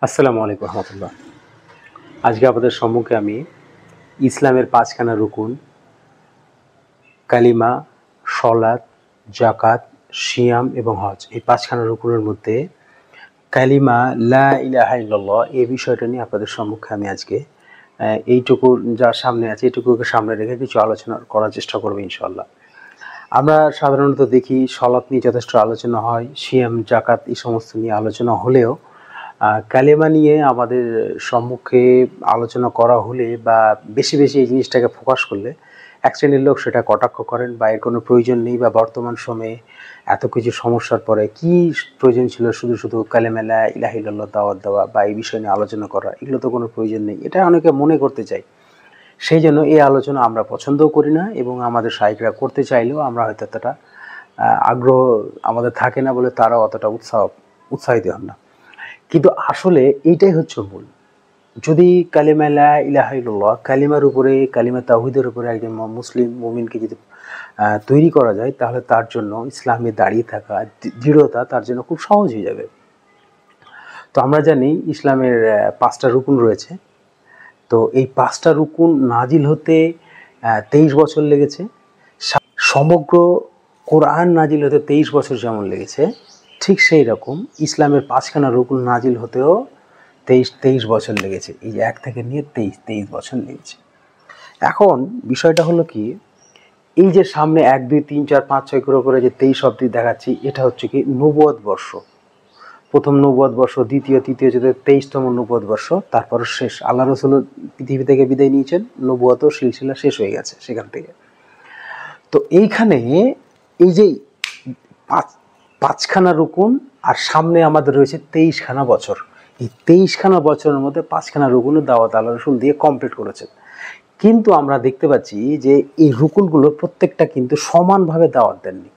আসসালামু আলাইকুম রহমতুল্লাহ। আজকে আপনাদের সম্মুখে আমি ইসলামের পাঁচখানা রুকুন কালিমা, সলাত, জাকাত, সিয়াম এবং হজ, এই পাঁচখানা রুকুনের মধ্যে কালিমা লা ইলাহা ইল্লাল্লাহ এই বিষয়টা নিয়ে আপনাদের সম্মুখে আমি আজকে এইটুকু যা সামনে আছে এইটুকুকে সামনে রেখে কিছু আলোচনা করার চেষ্টা করবো ইনশাআল্লাহ। আমরা সাধারণত দেখি সলাত নিয়ে যথেষ্ট আলোচনা হয়, সিয়াম, জাকাত এই সমস্ত নিয়ে আলোচনা হলেও কালেমা নিয়ে আমাদের সম্মুখে আলোচনা করা হলে বা বেশি বেশি এই জিনিসটাকে ফোকাস করলে এক শ্রেণীর লোক সেটা কটাক্ষ করেন বা এর কোনো প্রয়োজন নেই, বা বর্তমান সময়ে এত কিছু সমস্যার পরে কি প্রয়োজন ছিল শুধু শুধু কালেমা লা ইলাহা ইল্লাল্লাহ দাওয়াত দেওয়া বা এই বিষয় নিয়ে আলোচনা করা, এগুলো তো কোনো প্রয়োজন নেই, এটা অনেকে মনে করতে চাই। সেই জন্য এই আলোচনা আমরা পছন্দও করি না, এবং আমাদের শায়খরা করতে চাইলেও আমরা হয়তো এতটা আগ্রহ আমাদের থাকে না বলে তারাও অতটা উৎসাহিত হন না। কিন্তু আসলে এইটাই হচ্ছে মূল। যদি কালিমা লা ইলাহা ইল্লাল্লাহ, কালিমার উপরে, কালিমা তাওহীদের উপরে একজন মুসলিম মুমিনকে যদি তৈরি করা যায়, তাহলে তার জন্য ইসলামে দাঁড়িয়ে থাকা, দৃঢ়তা তার জন্য খুব সহজ হয়ে যাবে। তো আমরা জানি ইসলামের 5টা রুকুন রয়েছে। তো এই 5টা রুকুন নাজিল হতে 23 বছর লেগেছে। সমগ্র কোরআন নাজিল হতে 23 বছর যেমন লেগেছে, ঠিক সেই রকম ইসলামের 5খানা রুকুন নাজিল হতেও 23 বছর লেগেছে। এই যে 1 থেকে নিয়ে 23 বছর লেগেছে। এখন বিষয়টা হলো কি, এই যে সামনে 1 2 3 4 5 6 করে যে 23 অব্দি দেখাচ্ছি, এটা হচ্ছে কি নবুয়ত বর্ষ। প্রথম নবুয়ত বর্ষ, দ্বিতীয়, তৃতীয়, চতুর্থ, 23তম নবুয়ত বর্ষ, তারপর শেষ। আল্লাহ রাসূল পৃথিবী থেকে বিদায় নিয়েছেন, নবুয়ত সিলসিলা শেষ হয়ে গেছে সেখান থেকে। তো এইখানে এই যে পাঁচখানা রুকুন আর সামনে আমাদের রয়েছে 23খানা বছর। এই 23খানা বছরের মধ্যে 5খানা রুকুনের দাওয়াত আল্লাহ রাসূল দিয়ে কমপ্লিট করেছেন। কিন্তু আমরা দেখতে পাচ্ছি যে এই রুকুনগুলো প্রত্যেকটা কিন্তু সমানভাবে দাওয়াত দেননি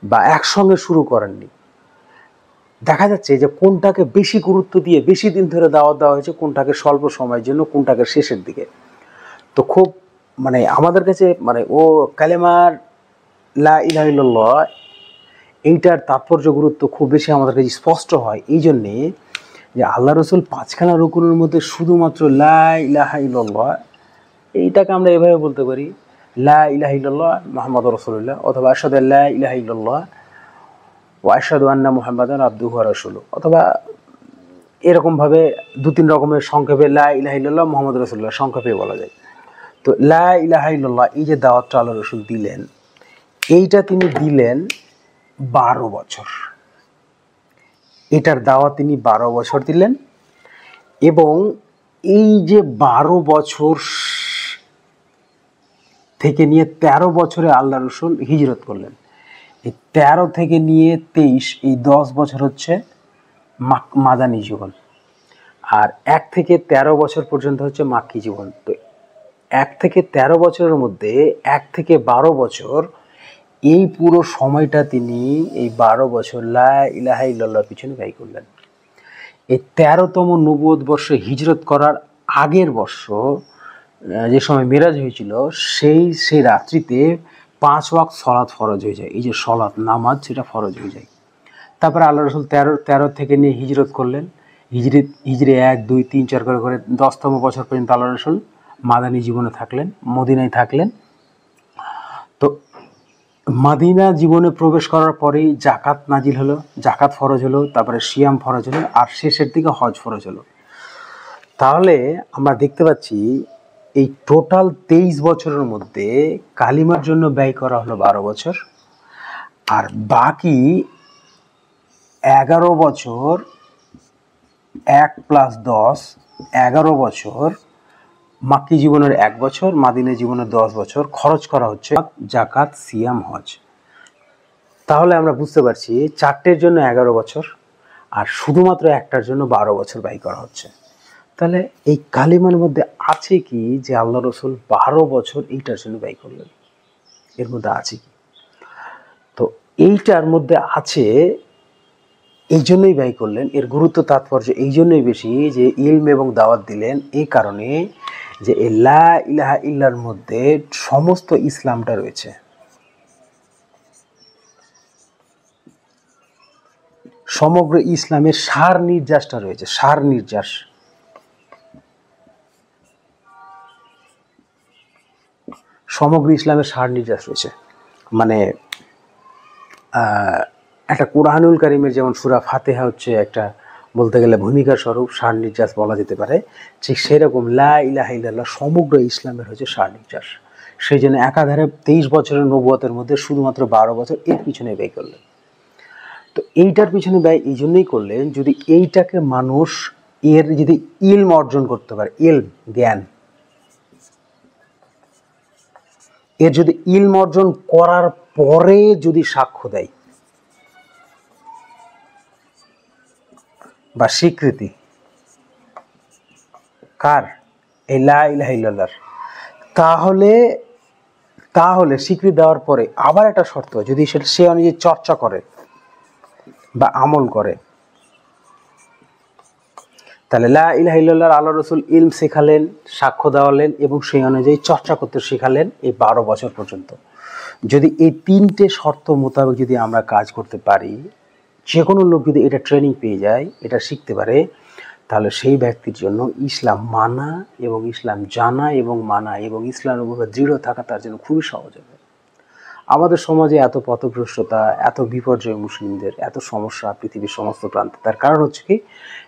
বা একসঙ্গে শুরু করেননি। দেখা যাচ্ছে যে কোনটাকে বেশি গুরুত্ব দিয়ে বেশি দিন ধরে দাওয়াত দেওয়া হয়েছে, কোনটাকে স্বল্প সময়ের জন্য, কোনটাকে শেষের দিকে। তো খুব আমাদের কাছে ও কালেমার লা ইলাহা ইল্লাল্লাহ এইটার তাৎপর্য গুরুত্ব খুব বেশি আমাদের কাছে স্পষ্ট হয় এই জন্যে যে আল্লাহ রাসূল 5খানা রুকুনের মধ্যে শুধুমাত্র লা ইলাহা ইল্লাল্লাহ এইটাকে আমরা এভাবে বলতে পারি, লা ইলাহা ইল্লাল্লাহ মুহাম্মাদুর রাসূলুল্লাহ, অথবা আশহাদু আল্লা ইলাহা ইল্লাল্লাহ ওয়া আশহাদু আন্না মুহাম্মাদান আবদুহু ওয়া রাসূলুহু, অথবা এরকমভাবে 2-3 রকমের সংক্ষেপে লা ইলাহা ইল্লাল্লাহ মুহাম্মাদুর রাসূলুল্লাহ সংক্ষেপে বলা যায়। তো লা ইলাহা ইল্লাল্লাহ এই যে দাওয়াতটা আল্লাহ রাসূল দিলেন, এইটা তিনি দিলেন 12 বছর। এটার দাওয়াত তিনি 12 বছর দিলেন, এবং এই যে 12 বছর থেকে নিয়ে 13 বছরে আল্লাহ রাসূল হিজরত করলেন। এই 13 থেকে নিয়ে 23 এই 10 বছর হচ্ছে মাদানী জীবন, আর 1 থেকে 13 বছর পর্যন্ত হচ্ছে মাক্কি জীবন। তো 1 থেকে 13 বছরের মধ্যে 1 থেকে 12 বছর এই পুরো সময়টা তিনি এই 12 বছর লা ইলাহা ইল্লাল্লাহর পিছনে ব্যয় করলেন। এই 13তম নবুয়ত বর্ষে হিজরত করার আগের বর্ষ, যে সময় মেরাজ হয়েছিল, সেই রাত্রিতে 5 ওয়াক্ত সলাৎ ফরজ হয়ে যায়। এই যে সলাৎ নামাজ, সেটা ফরজ হয়ে যায়। তারপরে আল্লাহ রাসূল 13 থেকে নিয়ে হিজরত করলেন। হিজরি 1 2 3 4 করে 10তম বছর পর্যন্ত আল্লাহ রাসূল মাদানী জীবনে থাকলেন, মদিনায় থাকলেন। তো মাদিনা জীবনে প্রবেশ করার পরেই জাকাত নাজিল হলো, জাকাত ফরজ হলো, তারপরে সিয়াম ফরজ হলো, আর শেষের দিকে হজ ফরজ হলো। তাহলে আমরা দেখতে পাচ্ছি এই টোটাল 23 বছরের মধ্যে কালিমার জন্য ব্যয় করা হলো 12 বছর, আর বাকি 11 বছর 1 + 10 11 বছর মাক্কি জীবনের 1 বছর, মাদিনা জীবনের 10 বছর খরচ করা হচ্ছে জাকাত, সিয়াম, হজ। তাহলে আমরা বুঝতে পারছি 4টের জন্য 11 বছর আর শুধুমাত্র একটার জন্য 12 বছর ব্যয় করা হচ্ছে। তাহলে এই কালিমার মধ্যে আছে কি যে আল্লাহ রাসূল 12 বছর এইটার জন্য ব্যয় করলেন? এর মধ্যে আছে কি? তো এইটার মধ্যে আছে, এই জন্যই ব্যয় করলেন। এর গুরুত্ব তাৎপর্য এই জন্যই বেশি যে ইলম এবং দাওয়াত দিলেন এই কারণে যে লা ইলাহা ইল্লার মধ্যে সমস্ত ইসলামটা রয়েছে। সমগ্র ইসলামের সার নির্যাসটা রয়েছে, সার নির্যাস। সমগ্র ইসলামের সার নির্যাস রয়েছে। মানে একটা কোরআনুল কারিমের যেমন সূরা ফাতিহা হচ্ছে একটা বলতে গেলে ভূমিকা স্বরূপ সার নির্যাস বলা যেতে পারে, ঠিক সেরকম লা ইলাহা ইল্লাল্লাহ সমগ্র ইসলামের হচ্ছে সার নির্যাস। সেই জন্য একাধারে 23 বছরের নবুয়তের মধ্যে শুধুমাত্র 12 বছর এর পিছনে ব্যয় করলেন। তো এইটার পিছনে ব্যয় এই জন্যই করলেন, যদি এইটাকে মানুষ এর যদি ইলম অর্জন করতে পারে, ইলম জ্ঞান, এর যদি ইলম অর্জন করার পরে যদি সাক্ষ্য দেয় বা স্বীকৃতি, কার? এই লা ইলাহা ইল্লাল্লাহর, তাহলে স্বীকৃতি দেওয়ার পরে আবার একটা শর্ত, যদি সেটা সে অনুযায়ী চর্চা করে বা আমল করে, তাহলে লা ইলাহা ইল্লাল্লাহর আল্লাহ রসুল ইলম শেখালেন, সাক্ষ্য দেওয়ালেন এবং সেই অনুযায়ী চর্চা করতে শেখালেন এই 12 বছর পর্যন্ত। যদি এই 3টে শর্ত মোতাবেক যদি আমরা কাজ করতে পারি, যে কোনো লোক যদি এটা ট্রেনিং পেয়ে যায়, এটা শিখতে পারে, তাহলে সেই ব্যক্তির জন্য ইসলাম মানা এবং ইসলাম জানা এবং মানা এবং ইসলামের উপর দৃঢ় থাকা তার জন্য খুবই সহজ হবে। আমাদের সমাজে এত পথভ্রষ্টতা, এত বিপর্যয়, মুসলিমদের এত সমস্যা পৃথিবীর সমস্ত প্রান্তে, তার কারণ হচ্ছে কি,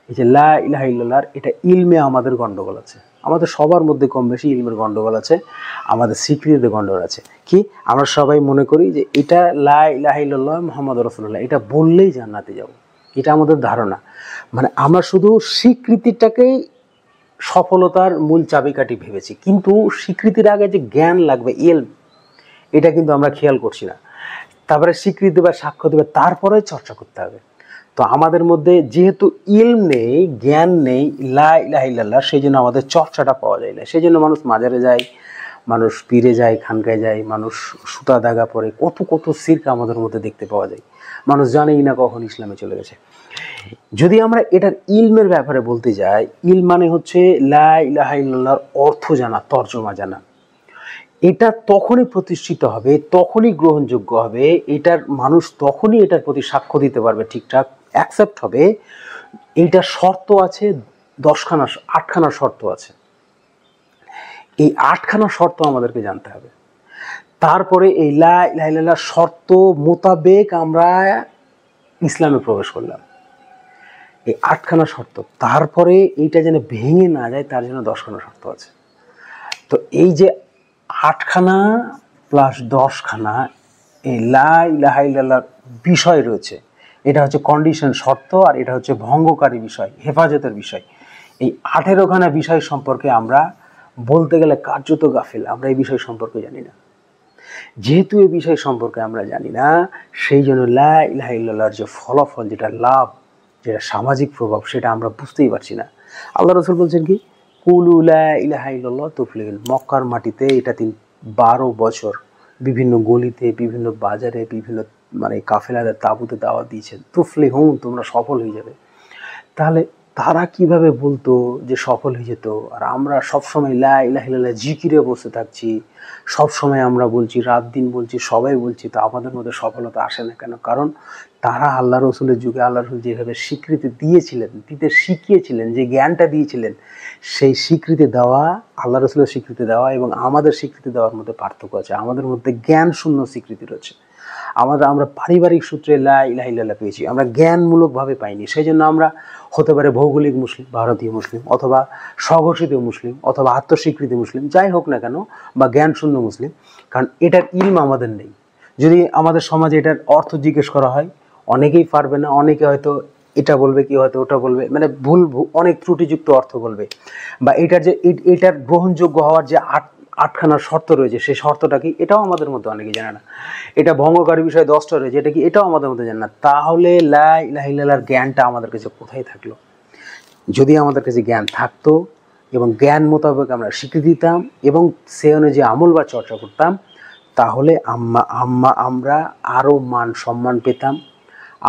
এই যে লা ইলাহা ইল্লাল্লাহর এটা ইলমে আমাদের গন্ডগোল আছে। আমাদের সবার মধ্যে কম বেশি ইলমের গন্ডগোল আছে, আমাদের স্বীকৃতিতে গন্ডগোল আছে। কি আমরা সবাই মনে করি যে এটা লা ইলাহা ইল্লাল্লাহ মুহাম্মাদুর রাসূলুল্লাহ, এটা বললেই জান্নাতে যাব, এটা আমাদের ধারণা। মানে আমরা শুধু স্বীকৃতিটাকেই সফলতার মূল চাবিকাঠি ভেবেছি, কিন্তু স্বীকৃতির আগে যে জ্ঞান লাগবে, ইলম, এটা কিন্তু আমরা খেয়াল করছি না। তারপরে স্বীকৃতি দেবে, সাক্ষ্য দেবে, তারপরে চর্চা করতে হবে। তো আমাদের মধ্যে যেহেতু ইলম নেই, জ্ঞান নেই লা ইলাহা ইল্লাল্লাহ, সেই জন্য আমাদের চর্চাটা পাওয়া যায় না। সেই জন্য মানুষ মাজারে যায়, মানুষ পীরে যায়, খানকায় যায়, মানুষ সুতা দাগা পরে, কত কত শিরক আমাদের মধ্যে দেখতে পাওয়া যায়। মানুষ জানেই না কখন ইসলামে চলে গেছে। যদি আমরা এটার ইলমের ব্যাপারে বলতে যাই, ইলম মানে হচ্ছে লা ইলাহা ইল্লাল্লাহর অর্থ জানা, তর্জমা জানা। এটা তখনই প্রতিষ্ঠিত হবে, তখনই গ্রহণযোগ্য হবে, এটার মানুষ তখনই এটার প্রতি সাক্ষ্য দিতে পারবে, ঠিকঠাক অ্যাকসেপ্ট হবে। এইটার শর্ত আছে 8খানা শর্ত আছে। এই 8খানা শর্ত আমাদেরকে জানতে হবে। তারপরে এই লা ইলাহা ইল্লাল্লাহ শর্ত মোতাবেক আমরা ইসলামে প্রবেশ করলাম। এই 8খানা শর্ত, তারপরে এইটা যেন ভেঙে না যায় তার জন্য 10খানা শর্ত আছে। তো এই যে 8খানা প্লাস 10খানা এই লা ইলাহা ইল্লাল্লাহর বিষয় রয়েছে, এটা হচ্ছে কন্ডিশন, শর্ত, আর এটা হচ্ছে ভঙ্গকারী বিষয়, হেফাজতের বিষয়। এই 18খানা বিষয় সম্পর্কে আমরা বলতে গেলে কার্যত গাফিল, আমরা এই বিষয় সম্পর্কে জানি না। যেহেতু এই বিষয় সম্পর্কে আমরা জানি না, সেই জন্য লা ইলাহা ইল্লাল্লাহর যে ফলাফল, যেটা লাভ, যেটা সামাজিক প্রভাব, সেটা আমরা বুঝতেই পারছি না। আল্লাহ রাসূল বলছেন কি, কুলু লা ইলাহা ইল্লাল্লাহ তুফলিহুন। মক্কার মাটিতে এটা 12 বছর বিভিন্ন গলিতে, বিভিন্ন বাজারে, বিভিন্ন মানে কাফেলাদের তাঁবুতে দাওয়াত দিয়েছেন, তুফলিহুন, তোমরা সফল হয়ে যাবে। তাহলে তারা কিভাবে বলতো যে সফল হয়ে যেত, আর আমরা সবসময় লা ইলাহা ইল্লাল্লাহ জিকিরে বসে থাকছি, সবসময় আমরা বলছি, রাত দিন বলছি, সবাই বলছি, তো আমাদের মধ্যে সফলতা আসে না কেন? কারণ তারা আল্লাহ রসুলের যুগে আল্লাহ রসুল যেভাবে স্বীকৃতি দিয়েছিলেন, দিতে শিখিয়েছিলেন, যে জ্ঞানটা দিয়েছিলেন, সেই স্বীকৃতি দেওয়া, আল্লাহ রসুলের স্বীকৃতি দেওয়া এবং আমাদের স্বীকৃতি দেওয়ার মধ্যে পার্থক্য আছে। আমাদের মধ্যে জ্ঞান শূন্য স্বীকৃতি রয়েছে। আমরা পারিবারিক সূত্রে লা ইলাহা ইল্লাল্লাহ পেয়েছি, আমরা জ্ঞানমূলকভাবে পাইনি। সেই জন্য আমরা হতে পারে ভৌগোলিক মুসলিম, ভারতীয় মুসলিম, অথবা স্বঘোষিত মুসলিম, অথবা আত্মস্বীকৃতি মুসলিম, যাই হোক না কেন, বা জ্ঞান শূন্য মুসলিম, কারণ এটার ইলম আমাদের নেই। যদি আমাদের সমাজে এটার অর্থ জিজ্ঞেস করা হয়, অনেকেই পারবে না, অনেকে হয়তো এটা বলবে, কি হয়তো ওটা বলবে, মানে ভুল অনেক ত্রুটিযুক্ত অর্থ বলবে। বা এটার গ্রহণযোগ্য হওয়ার যে 8খানা শর্ত রয়েছে, সেই শর্তটা কি, এটাও আমাদের মধ্যে অনেকে জানে না। এটা ভঙ্গকারী বিষয় 10টা রয়েছে, এটা কি, এটাও আমাদের মধ্যে জানে না। তাহলে লা ইলাহা ইল্লাল্লাহর জ্ঞানটা আমাদের কাছে কোথায় থাকলো? যদি আমাদের কাছে জ্ঞান থাকতো এবং জ্ঞান মোতাবেক আমরা স্বীকৃতি দিতাম এবং সে অনুযায়ী আমল বা চর্চা করতাম, তাহলে আমরা আরও মান সম্মান পেতাম,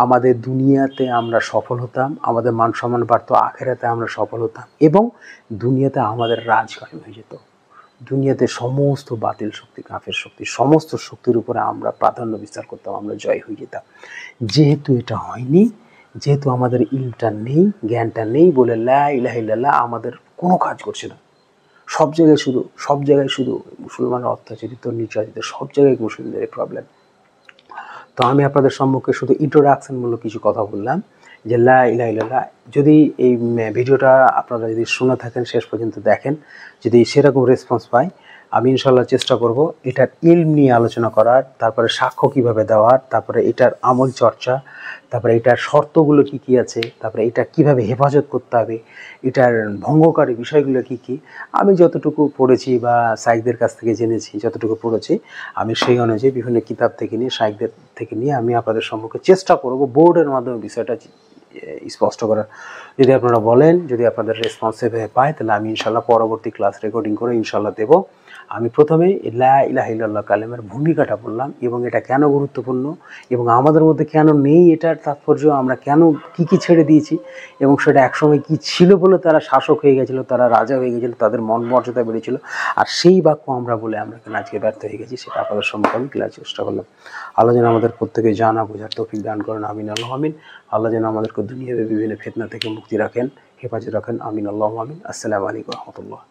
আমাদের দুনিয়াতে আমরা সফল হতাম, আমাদের মান সম্মান বাড়তো, আখেরাতে আমরা সফল হতাম, এবং দুনিয়াতে আমাদের রাজ কায়েম হয়ে যেত। দুনিয়াতে সমস্ত বাতিল শক্তি, কাফের শক্তি, সমস্ত শক্তির উপরে আমরা প্রাধান্য বিস্তার করতাম, আমরা জয় হয়ে যেতাম। যেহেতু এটা হয়নি, যেহেতু আমাদের ইলমটা নেই, জ্ঞানটা নেই বলে লা ইলাহা ইল্লাল্লাহ আমাদের কোনো কাজ করছে না। সব জায়গায় শুধু মুসলমানরা অত্যাচারিত, নির্যাতিত, সব জায়গায় মুসলিমদের এই প্রবলেম। তো আমি আপনাদের সম্মুখে শুধু ইন্ট্রোডাকশনমূলক কিছু কথা বললাম যে লা ইলাহা ইল্লাল্লাহ। যদি এই ভিডিওটা আপনারা যদি শুনে থাকেন, শেষ পর্যন্ত দেখেন, যদি সেরকম রেসপন্স পাই, আমি ইনশাল্লাহ চেষ্টা করব এটার ইলম নিয়ে আলোচনা করার, তারপরে সাক্ষ্য কিভাবে দেওয়ার, তারপরে এটার আমল চর্চা, তারপরে এটার শর্তগুলো কি কি আছে, তারপরে এটা কিভাবে হেফাজত করতে হবে, এটার ভঙ্গকারী বিষয়গুলো কি কি, আমি যতটুকু পড়েছি বা শাইখদের কাছ থেকে জেনেছি, যতটুকু পড়েছি আমি সেই অনুযায়ী বিভিন্ন কিতাব থেকে নিয়ে, শাইখদের থেকে নিয়ে আমি আপনাদের সম্মুখে চেষ্টা করব বোর্ডের মাধ্যমে বিষয়টা স্পষ্ট করার। যদি আপনারা বলেন, যদি আপনাদের রেসপন্সিভ পায়, তাহলে আমি ইনশাল্লাহ পরবর্তী ক্লাস রেকর্ডিং করে ইনশাল্লাহ দেব। আমি প্রথমে লা ইলাহা ইল্লাল্লাহ কালেমার ভূমিকাটা বললাম এবং এটা কেন গুরুত্বপূর্ণ এবং আমাদের মধ্যে কেন নেই, এটার তাৎপর্য, আমরা কেন কি ছেড়ে দিয়েছি এবং সেটা একসময় কি ছিল বলে তারা শাসক হয়ে গেছিলো, তারা রাজা হয়ে গেছিলো, তাদের মন মর্যাদা বেড়েছিল, আর সেই বাক্য আমরা বলে আমরা কেন আজকে ব্যর্থ হয়ে গেছি, সেটা আপনাদের সম্মুখে আমি ক্লিয়ার চেষ্টা করলাম। আল্লাহ যেন আমাদের প্রত্যেকে জানা বোঝার তৌফিক দান করেন, আমিন আল্লাহ আমিন। আল্লাহ যেন আমাদেরকে দুনিয়াতে বিভিন্ন ফিতনা থেকে মুক্তি রাখেন, হেফাজত রাখেন, আমিন আল্লাহ আমিন। আসসালামু আলাইকুম ওয়া রাহমাতুল্লাহ।